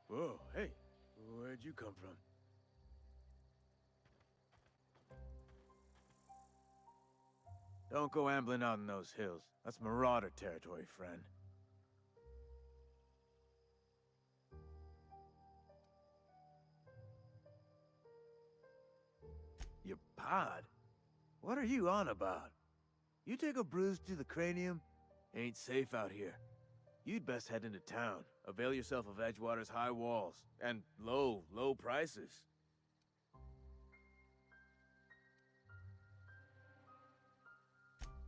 Whoa, hey, where'd you come from? Don't go ambling out in those hills. That's marauder territory, friend. Your pod? What are you on about? You take a bruise to the cranium? Ain't safe out here. You'd best head into town. Avail yourself of Edgewater's high walls. And low prices.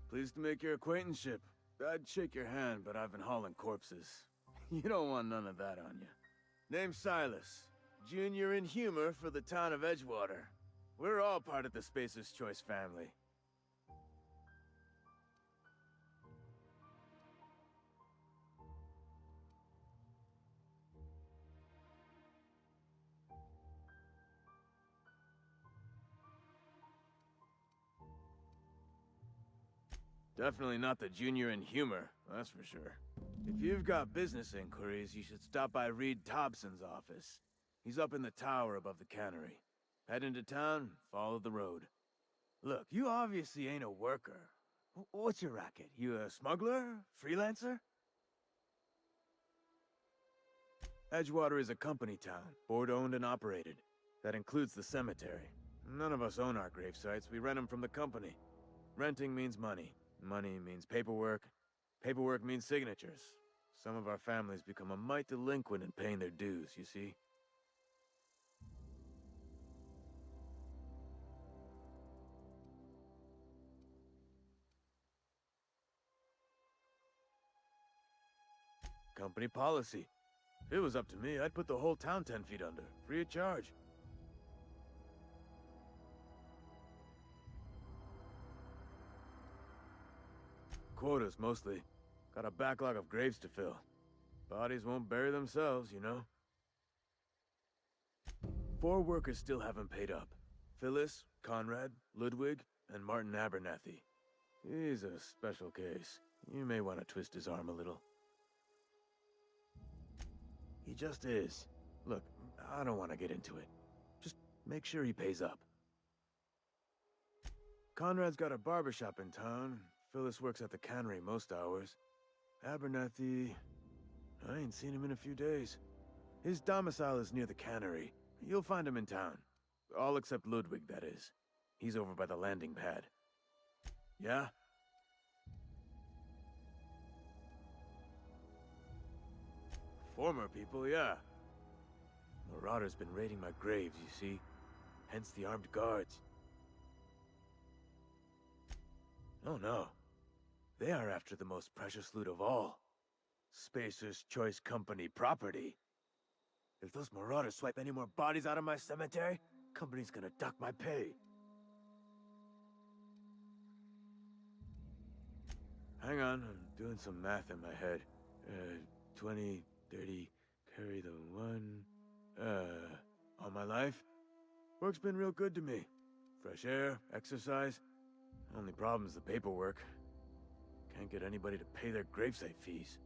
Pleased to make your acquaintanceship. I'd shake your hand, but I've been hauling corpses. You don't want none of that on you. Name's Silas. Junior in humor for the town of Edgewater. We're all part of the Spacer's Choice family. Definitely not the junior in humor, that's for sure. If you've got business inquiries, you should stop by Reed Thompson's office. He's up in the tower above the cannery. Head into town, follow the road. Look, you obviously ain't a worker. What's your racket? You a smuggler? Freelancer? Edgewater is a company town, board-owned and operated. That includes the cemetery. None of us own our grave sites, we rent them from the company. Renting means money. Money means paperwork. Paperwork means signatures. Some of our families become a mite delinquent in paying their dues, you see? Company policy. If it was up to me, I'd put the whole town 10 feet under, free of charge. Quotas, mostly. Got a backlog of graves to fill. Bodies won't bury themselves, you know? 4 workers still haven't paid up. Phyllis, Conrad, Ludwig, and Martin Abernathy. He's a special case. You may want to twist his arm a little. He just is. Look, I don't want to get into it. Just make sure he pays up. Conrad's got a barber shop in town. Phyllis works at the cannery most hours. Abernathy... I ain't seen him in a few days. His domicile is near the cannery. You'll find him in town. All except Ludwig, that is. He's over by the landing pad. Yeah? Former people, yeah. Marauder's been raiding my graves, you see. Hence the armed guards. Oh no. They are after the most precious loot of all. Spacer's Choice Company property. If those marauders swipe any more bodies out of my cemetery, company's gonna duck my pay. Hang on, I'm doing some math in my head. 20, 30, carry the 1... all my life? Work's been real good to me. Fresh air, exercise. Only problem's the paperwork. Can't get anybody to pay their gravesite fees.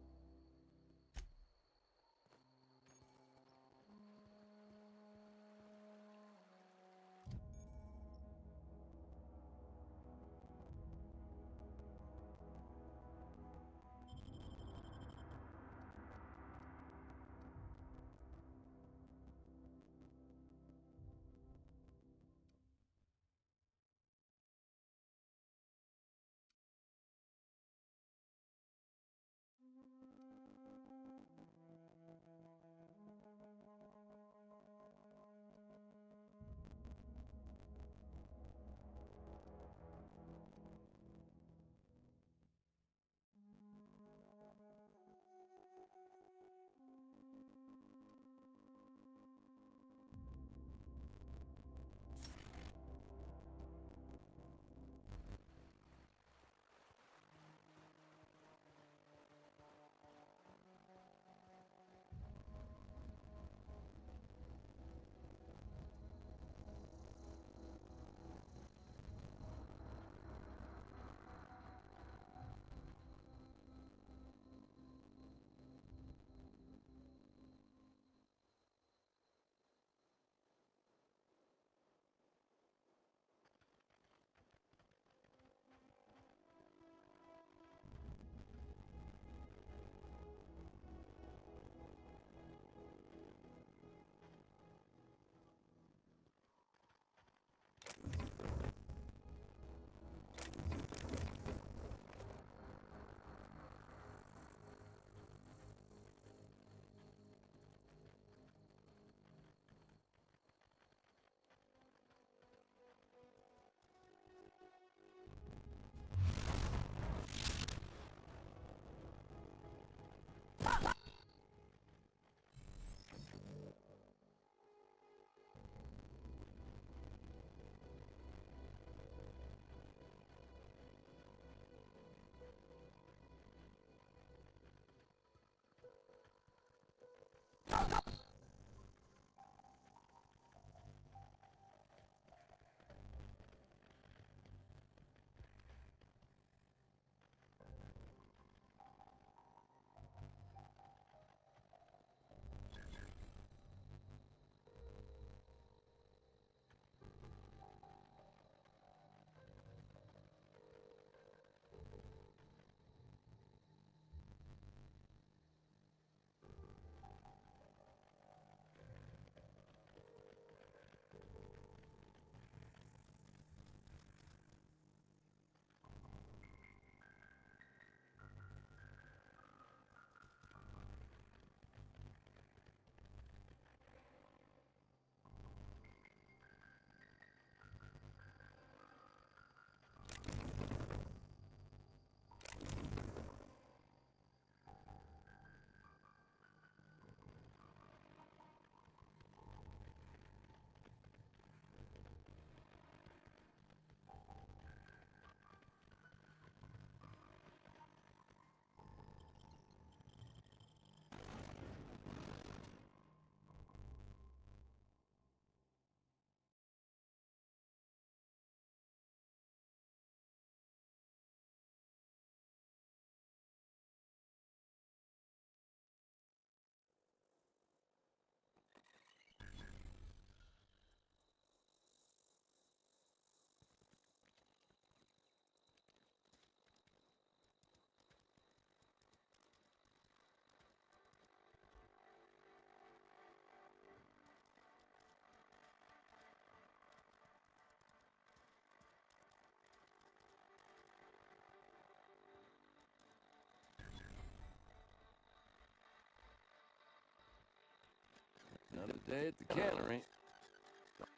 day at the cannery.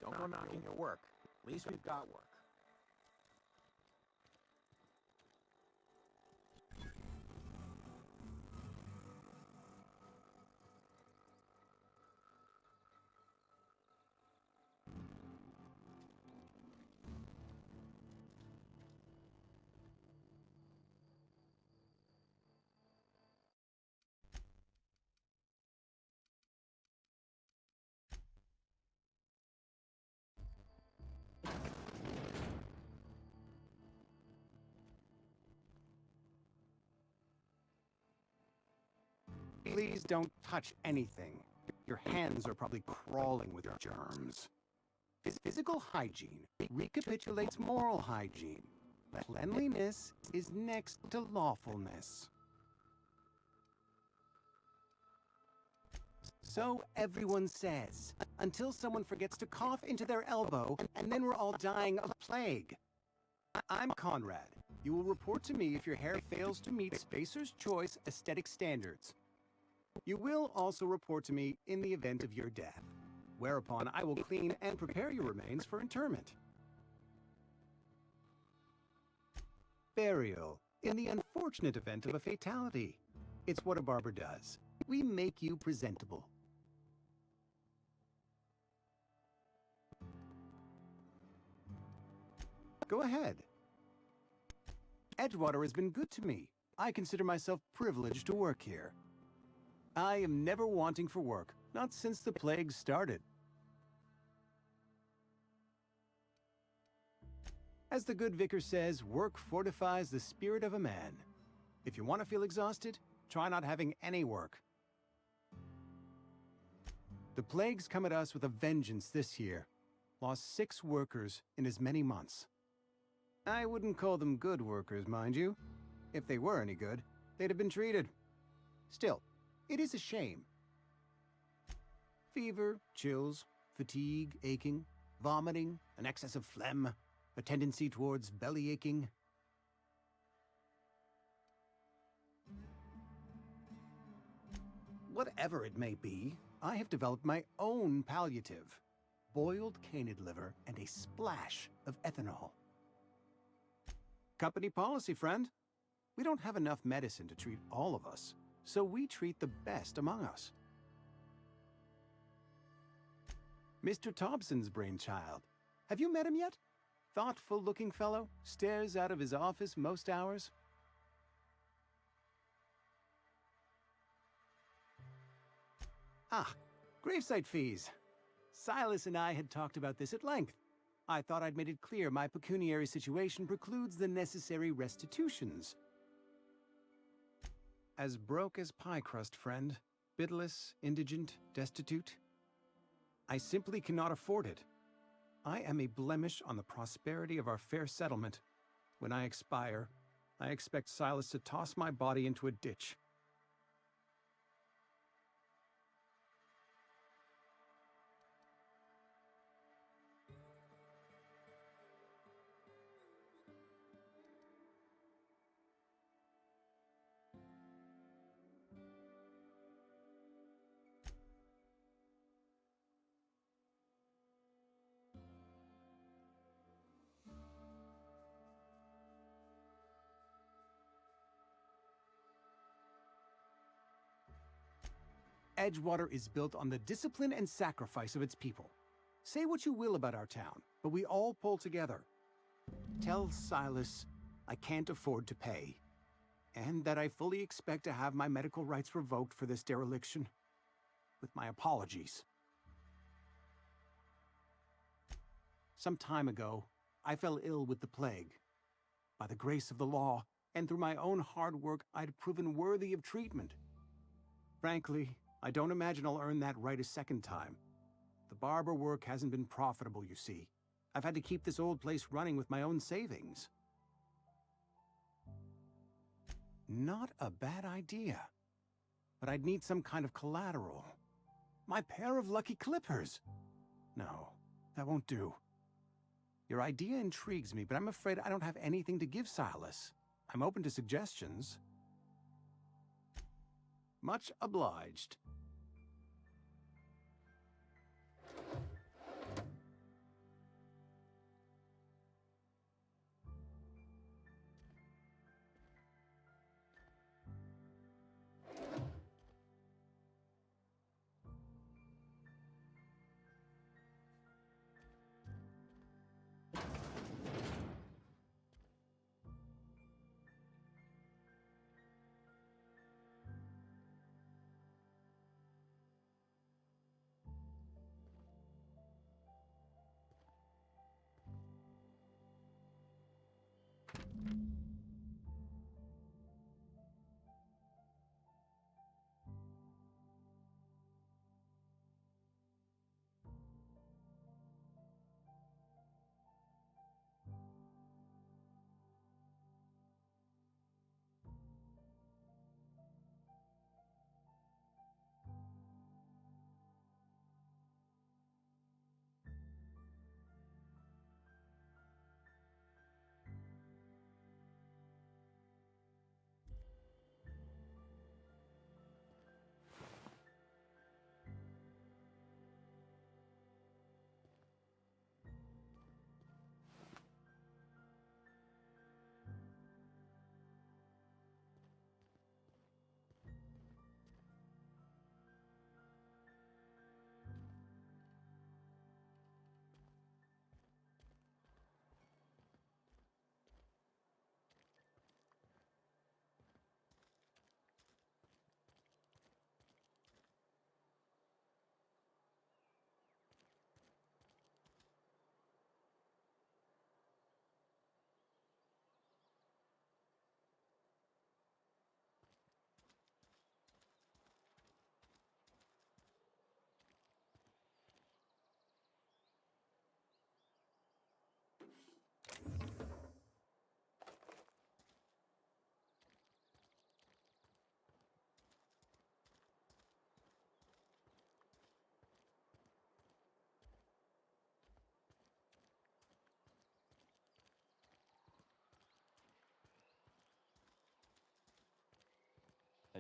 Don't go knocking your work. At least we've got work. Please don't touch anything. Your hands are probably crawling with germs. Physical hygiene recapitulates moral hygiene. Cleanliness is next to lawfulness. So everyone says, until someone forgets to cough into their elbow, and then we're all dying of plague. I'm Conrad. You will report to me if your hair fails to meet Spacer's Choice aesthetic standards. You will also report to me in the event of your death, whereupon I will clean and prepare your remains for interment. Burial, in the unfortunate event of a fatality. It's what a barber does. We make you presentable. Go ahead. Edgewater has been good to me. I consider myself privileged to work here. I am never wanting for work, not since the plague started. As the good vicar says, work fortifies the spirit of a man. If you want to feel exhausted, try not having any work. The plague's come at us with a vengeance this year. Lost 6 workers in as many months. I wouldn't call them good workers, mind you. If they were any good, they'd have been treated. Still, it is a shame. Fever, chills, fatigue, aching, vomiting, an excess of phlegm, a tendency towards belly aching. Whatever it may be, I have developed my own palliative. Boiled canid liver and a splash of ethanol. Company policy, friend. We don't have enough medicine to treat all of us, so we treat the best among us. Mr. Thompson's brainchild. Have you met him yet? Thoughtful-looking fellow, stares out of his office most hours. Ah, gravesite fees. Silas and I had talked about this at length. I thought I'd made it clear my pecuniary situation precludes the necessary restitutions. As broke as pie crust, friend. Bidless, indigent, destitute. I simply cannot afford it. I am a blemish on the prosperity of our fair settlement. When I expire, I expect Silas to toss my body into a ditch. Edgewater is built on the discipline and sacrifice of its people. Say what you will about our town, but we all pull together. Tell Silas I can't afford to pay, and that I fully expect to have my medical rights revoked for this dereliction. With my apologies. Some time ago, I fell ill with the plague. By the grace of the law, and through my own hard work, I'd proven worthy of treatment. Frankly, I don't imagine I'll earn that right a second time. The barber work hasn't been profitable, you see. I've had to keep this old place running with my own savings. Not a bad idea. But I'd need some kind of collateral. My pair of lucky clippers! No, that won't do. Your idea intrigues me, but I'm afraid I don't have anything to give Silas. I'm open to suggestions. Much obliged.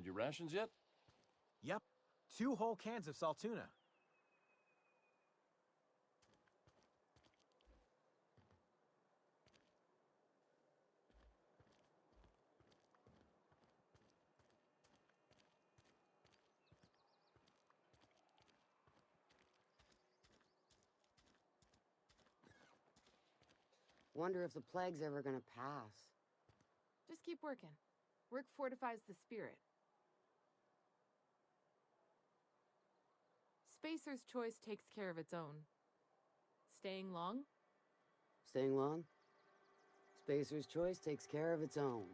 Had your rations yet? Yep. 2 whole cans of salt tuna. Wonder if the plague's ever gonna pass. Just keep working. Work fortifies the spirit. Spacer's choice takes care of its own. Staying long? Staying long? Spacer's choice takes care of its own.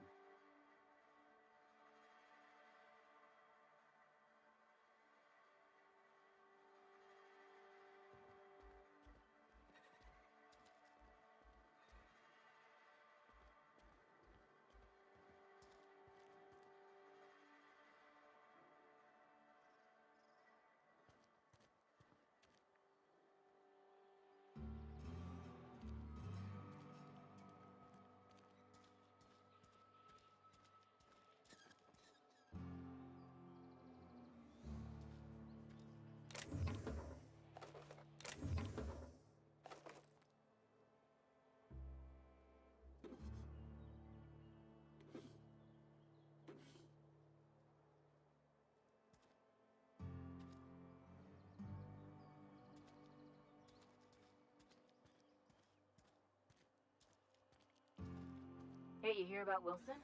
Hey, you hear about Wilson?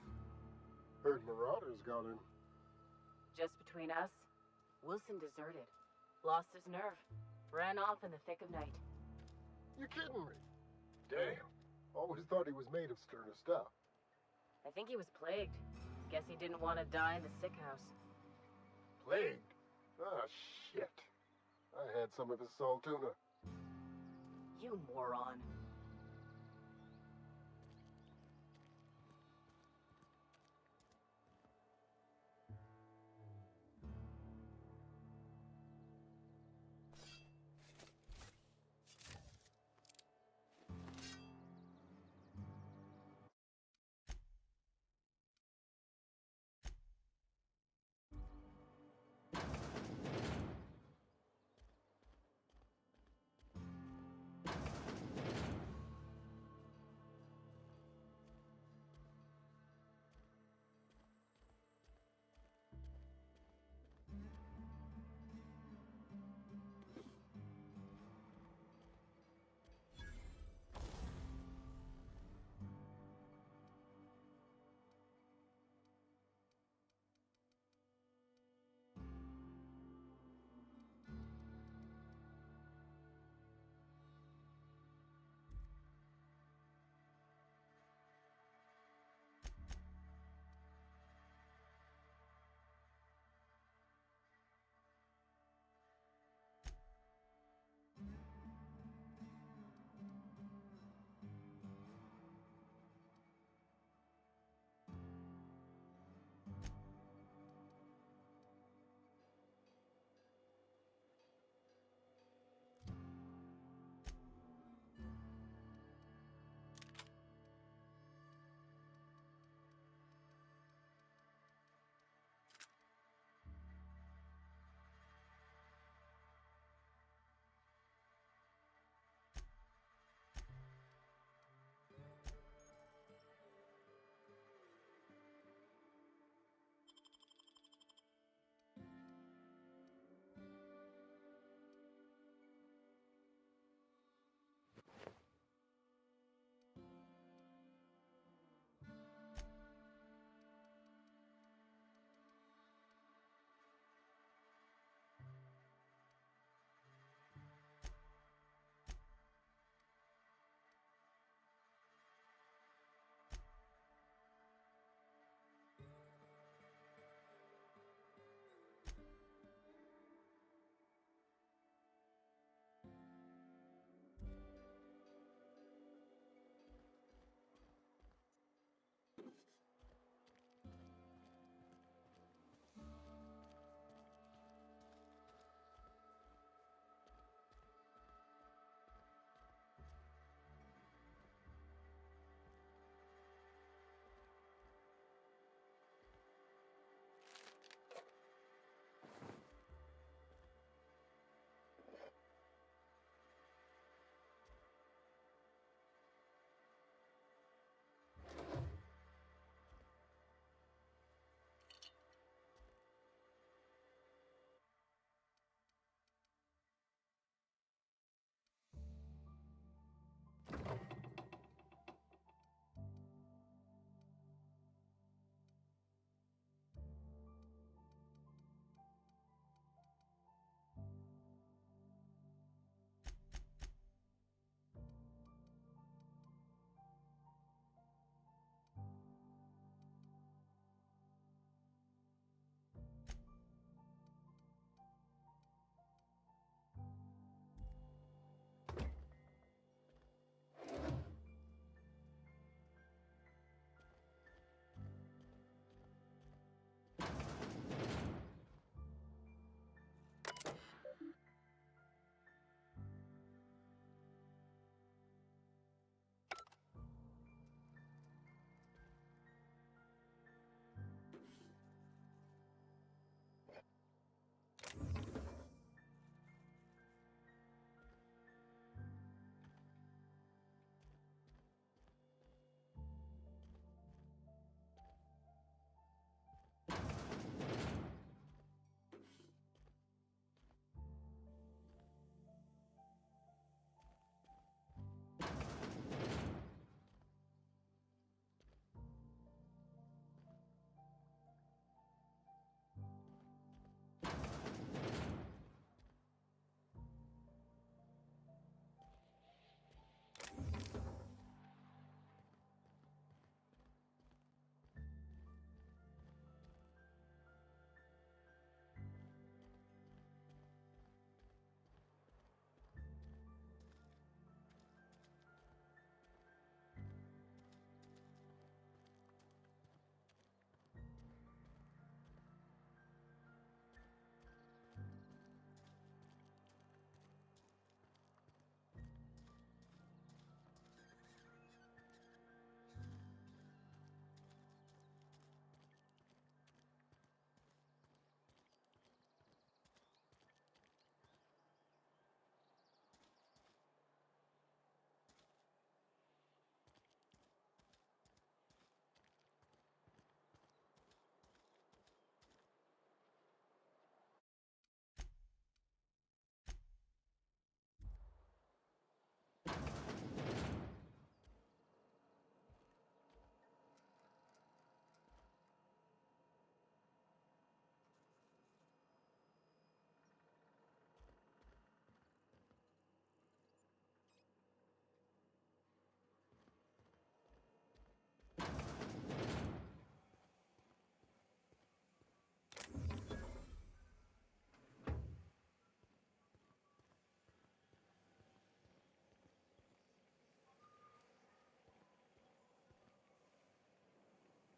Heard Marauders got him. Just between us, Wilson deserted. Lost his nerve. Ran off in the thick of night. You kidding me? Damn. Always thought he was made of sterner stuff. I think he was plagued. Guess he didn't want to die in the sick house. Plagued? Ah, shit. I had some of his salt tuna. You moron.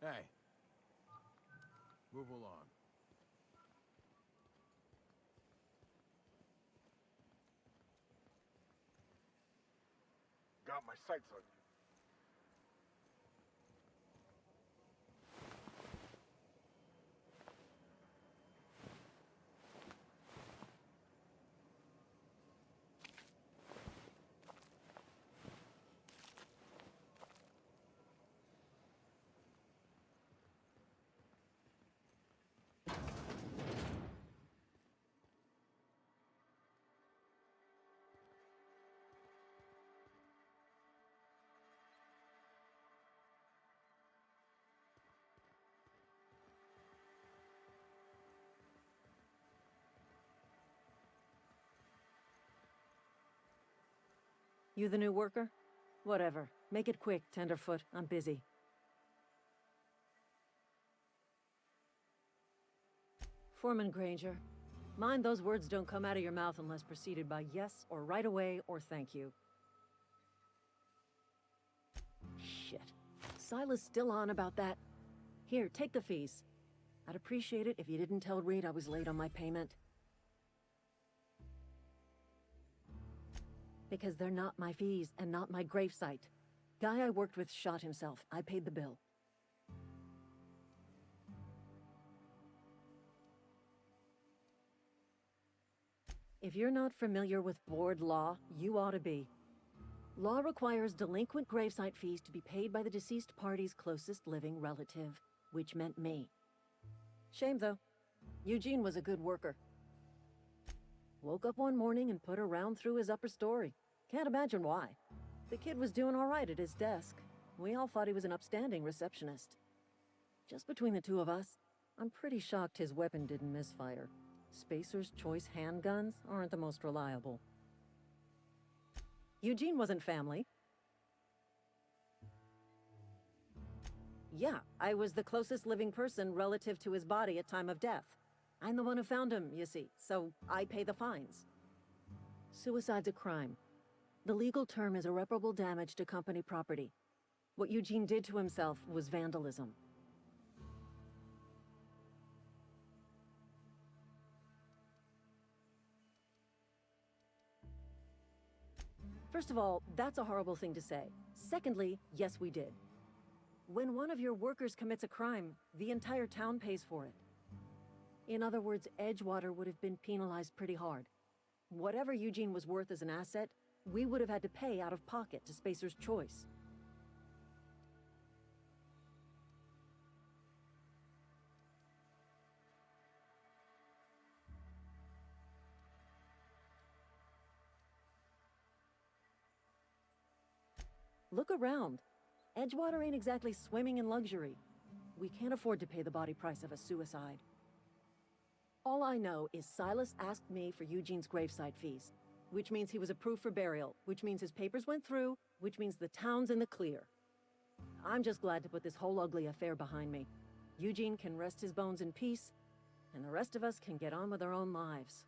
Hey. Move along. Got my sights on you. You the new worker? Whatever. Make it quick, Tenderfoot. I'm busy. Foreman Granger. Mind those words don't come out of your mouth unless preceded by yes or right away or thank you. Shit. Silas still on about that? Here, take the fees. I'd appreciate it if you didn't tell Reed I was late on my payment. Because they're not my fees and not my gravesite. Guy I worked with shot himself. I paid the bill. If you're not familiar with board law, you ought to be. Law requires delinquent gravesite fees to be paid by the deceased party's closest living relative, which meant me. Shame, though. Eugene was a good worker. Woke up one morning and put a round through his upper story. Can't imagine why. The kid was doing all right at his desk. We all thought he was an upstanding receptionist. Just between the two of us, I'm pretty shocked his weapon didn't misfire. Spacer's Choice handguns aren't the most reliable. Eugene wasn't family. Yeah, I was the closest living person relative to his body at time of death. I'm the one who found him, you see, so I pay the fines. Suicide's a crime. The legal term is irreparable damage to company property. What Eugene did to himself was vandalism. First of all, that's a horrible thing to say. Secondly, yes, we did. When one of your workers commits a crime, the entire town pays for it. In other words, Edgewater would have been penalized pretty hard. Whatever Eugene was worth as an asset, we would have had to pay out of pocket to Spacer's Choice. Look around. Edgewater ain't exactly swimming in luxury. We can't afford to pay the body price of a suicide. All I know is Silas asked me for Eugene's gravesite fees, which means he was approved for burial, which means his papers went through, which means the town's in the clear. I'm just glad to put this whole ugly affair behind me. Eugene can rest his bones in peace, and the rest of us can get on with our own lives.